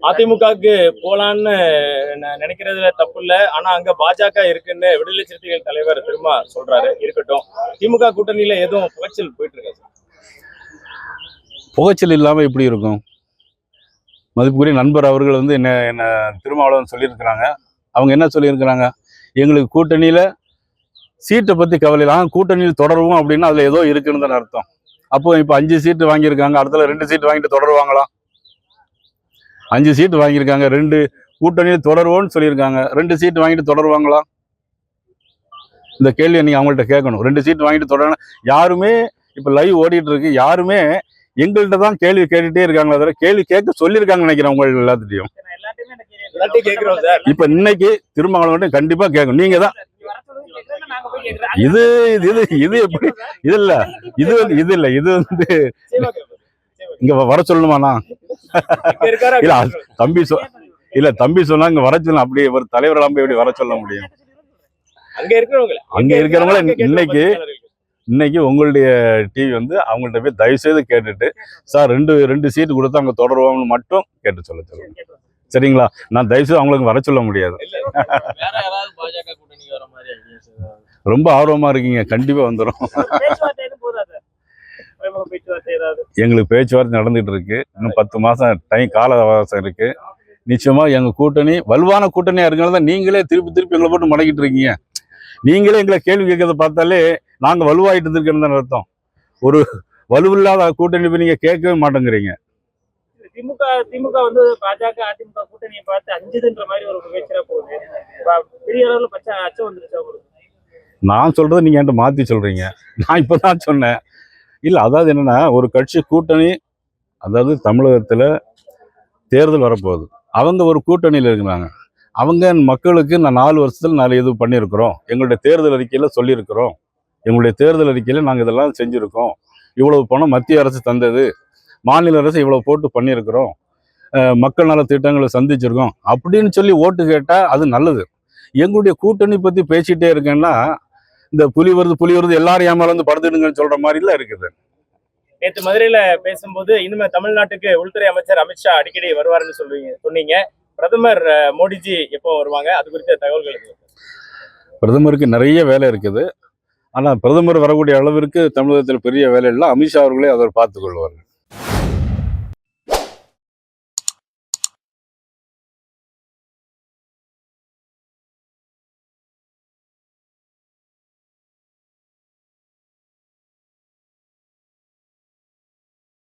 அதிமுகவுக்கு போலான்னு நினைக்கிறதுல தப்பு இல்ல. ஆனா அங்க பாஜக இருக்குன்னு விடுதலை சிறுத்தைகள் தலைவர் திரும்ப சொல்றாரு. இருக்கட்டும், திமுக கூட்டணியில எதுவும் புகைச்சல் போயிட்டு இருக்கு? புகைச்சல் இல்லாம எப்படி இருக்கும்? மதிப்புக்குரிய நண்பர் அவர்கள் வந்து என்ன திருமாவளவன் சொல்லியிருக்கிறாங்க. அவங்க என்ன சொல்லியிருக்கிறாங்க, எங்களுக்கு கூட்டணியில சீட்டை பத்தி கவலை இல்லை, கூட்டணியில் தொடருவோம் அப்படின்னா அதுல ஏதோ இருக்குன்னு தான் அர்த்தம். அப்போ இப்போ 5 சீட்டு வாங்கியிருக்காங்க, அடுத்தல 2 சீட்டு வாங்கிட்டு தொடருவாங்களா? 5 சீட்டு வாங்கியிருக்காங்க, 2 கூட்டணியில் தொடருவோம்னு சொல்லியிருக்காங்க, 2 சீட்டு வாங்கிட்டு தொடருவாங்களா? இந்த கேள்வியை நீங்க அவங்கள்ட்ட கேட்கணும். 2 சீட்டு வாங்கிட்டு தொடர யாருமே இப்ப லைவ் ஓடிட்டு இருக்கு, யாருமே எங்கள்கிட்ட தான் கேள்வி கேட்டுட்டே இருக்காங்களா தவிர கேள்வி கேட்க சொல்லியிருக்காங்கன்னு நினைக்கிறேன் உங்களுக்கு எல்லாத்திட்டையும். இப்ப இன்னைக்கு திருமாவளவன் கண்டிப்பா கேட்கணும். நீங்க தான் இது இது இது எப்படி இது இல்ல இது இது இல்ல இது வந்து இங்க வர சொல்லணுமாண்ணா? இல்ல தம்பி இல்ல தம்பி சொன்னா இங்க வர சொல்லணும். அப்படி ஒரு தலைவரெல்லாம் போய் எப்படி வர சொல்ல முடியும்? அங்க இருக்கிறவங்கள இன்னைக்கு உங்களுடைய டிவி வந்து அவங்கள்ட்ட போய் தயவு செய்து கேட்டுட்டு, சார் 2 சீட்டு கொடுத்து அங்க தொடருவோம்னு மட்டும் கேட்டு சொல்லுங்க. சரிங்களா? நான் தயவு செய்து அவங்களுக்கு வர சொல்ல முடியாது. ரொம்ப ஆர்வமா இருக்கீங்க, கண்டிப்பா வந்துடும். எங்களுக்கு பேச்சுவார்த்தை நடந்துட்டு இருக்கு. இன்னும் 10 மாசம் டைம் கால அவகாசம் இருக்கு. நிச்சயமா எங்க கூட்டணி வலுவான கூட்டணியா இருக்கனால நீங்களே திருப்பி எங்களை போட்டு மடக்கிட்டு இருக்கீங்க. நீங்களே எங்களை கேள்வி கேட்கறத பார்த்தாலே நாங்க வலுவாயிட்டு இருக்கேன்னு அர்த்தம். ஒரு வலுவில்லாத கூட்டணி நீங்க கேட்கவே மாட்டேங்கிறீங்க. திமுக வந்து பாஜக அதிமுக கூட்டணியை பார்த்து அஞ்சுதுன்ற மாதிரி ஒரு பேச்சுரா போகுது. பெரிய அளவுல அச்சம் வந்துருச்சு. நான் சொல்றதை நீங்க என்கிட்ட மாத்தி சொல்றீங்க. நான் இப்பதான் சொன்னேன். இல்ல, அதாவது என்னன்னா, ஒரு கட்சி கூட்டணி, அதாவது தமிழகத்துல தேர்தல் வரப்போகுது, அவங்க ஒரு கூட்டணியில் இருக்கிறாங்க. அவங்க மக்களுக்கு நான் 4 வருஷத்துல இது பண்ணியிருக்கிறோம், எங்களுடைய தேர்தல் அறிக்கையில சொல்லியிருக்கிறோம், எங்களுடைய தேர்தல் அறிக்கையில நாங்கள் இதெல்லாம் செஞ்சுருக்கோம், இவ்வளவு பணம் மத்திய அரசு தந்தது, மாநில அரசு இவ்வளவு போட்டு பண்ணியிருக்கிறோம், மக்கள் நல திட்டங்களை சந்திச்சிருக்கோம் அப்படின்னு சொல்லி ஓட்டு கேட்டா அது நல்லது. எங்களுடைய கூட்டணி பத்தி பேசிட்டே இருக்கேன்னா இந்த புலி வருது எல்லாரும் ஏமால வந்து படுத்துடுங்கன்னு சொல்ற மாதிரிலாம் இருக்குது. நேற்று மதுரையில பேசும்போது இனிமே தமிழ்நாட்டுக்கு உள்துறை அமைச்சர் அமித்ஷா அடிக்கடி வருவாருன்னு சொன்னீங்க. பிரதமர் மோடிஜி எப்போ வருவாங்க? அது குறித்த தகவல்கள். பிரதமருக்கு நிறைய வேலை இருக்குது. ஆனா பிரதமர் வரக்கூடிய அளவிற்கு தமிழகத்தில் பெரிய வேலை இல்லை. அமித்ஷா அவர்களே அதை பார்த்துக் கொள்வார்கள்.